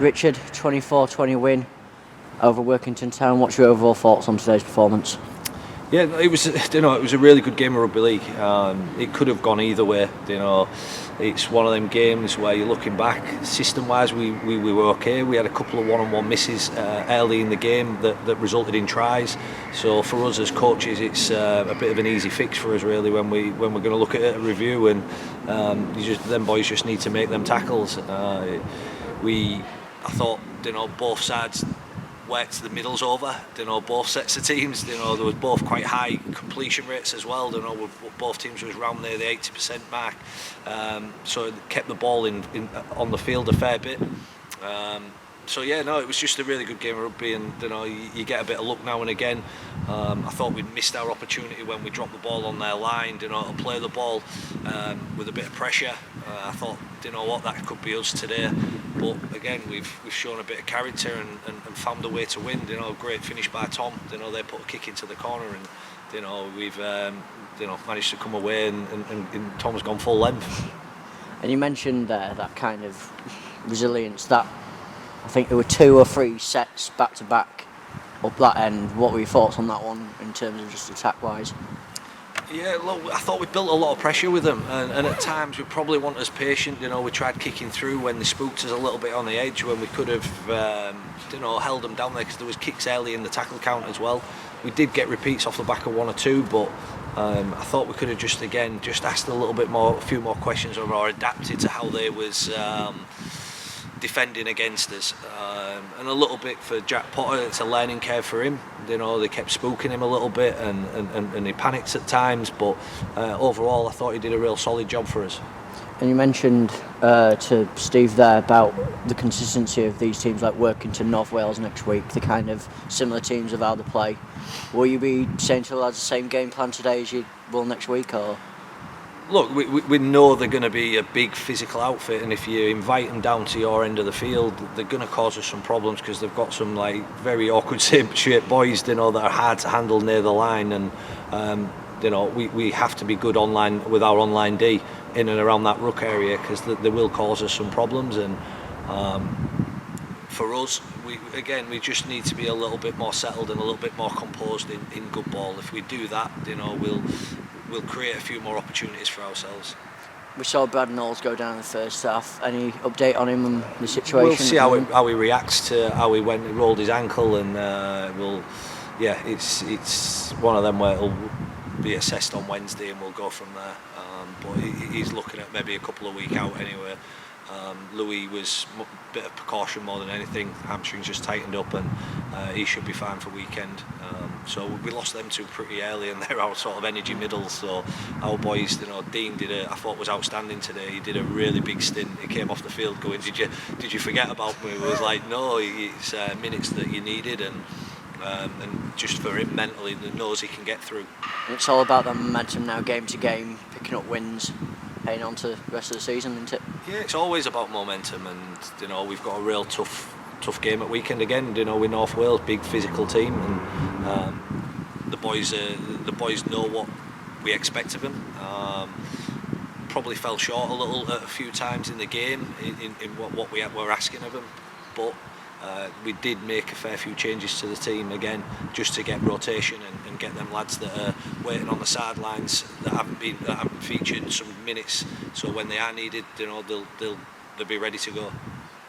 Richard, 24-20 win over Workington Town. What's your overall thoughts on today's performance? Yeah, it was a really good game of rugby league. It could have gone either way. It's one of them games where you're looking back. System-wise, we were okay. We had a couple of one-on-one misses early in the game that resulted in tries. So for us as coaches, it's a bit of an easy fix for us really when we're going to look at a review and them boys just need to make them tackles. I thought both sides worked the middles over, both sets of teams. There was both quite high completion rates as well. Both teams was around there the 80% mark, so it kept the ball on the field a fair bit. It was just a really good game of rugby, and you get a bit of luck now and again. I thought we'd missed our opportunity when we dropped the ball on their line, to play the ball with a bit of pressure. I thought, that could be us today. But again, we've shown a bit of character and found a way to win. Great finish by Tom. They put a kick into the corner, and we've managed to come away, and Tom's gone full length. And you mentioned that kind of resilience. That I think there were 2 or 3 sets back to back up that end. What were your thoughts on that one in terms of just attack wise? Yeah, look, I thought we built a lot of pressure with them, and at times we probably weren't as patient. We tried kicking through when they spooked us a little bit on the edge, when we could have, held them down there, because there was kicks early in the tackle count as well. We did get repeats off the back of 1 or 2, but I thought we could have just asked a few more questions, or adapted to how they was defending against us, and a little bit for Jack Potter. It's a learning curve for him. They kept spooking him a little bit, and he panics at times. But overall, I thought he did a real solid job for us. And you mentioned to Steve there about the consistency of these teams like Workington, North Wales next week, the kind of similar teams of how they play. Will you be saying to the lads the same game plan today as you will next week, or? Look, we know they're going to be a big physical outfit, and if you invite them down to your end of the field, they're going to cause us some problems, because they've got some very awkward shaped boys, that are hard to handle near the line, and we have to be good online with our online D in and around that ruck area, because they will cause us some problems. And for us, we just need to be a little bit more settled and a little bit more composed in good ball. If we do that, we'll create a few more opportunities for ourselves. We saw Brad Knowles go down in the first half. Any update on him and the situation? We'll see how he reacts to how he rolled his ankle, and it's one of them where it'll be assessed on Wednesday, and we'll go from there. But he's looking at maybe a couple of weeks out anyway. Louis was a bit of precaution more than anything. Hamstrings just tightened up, and he should be fine for weekend. So we lost them 2 pretty early, and they're our sort of energy middles. So our boys, Dean I thought was outstanding today. He did a really big stint. He came off the field going, "Did you forget about me?" It was like, no, it's minutes that you needed, and just for him mentally, he knows he can get through. And it's all about the momentum now, game to game, picking up wins, heading on to the rest of the season, isn't it? Yeah, it's always about momentum, and we've got a real tough game at weekend again. We're North Wales, big physical team, and the boys know what we expect of them. Probably fell short a little at a few times in the game in what we were asking of them, but we did make a fair few changes to the team again, just to get rotation and get them lads that are waiting on the sidelines that haven't featured some minutes. So when they are needed, they'll be ready to go.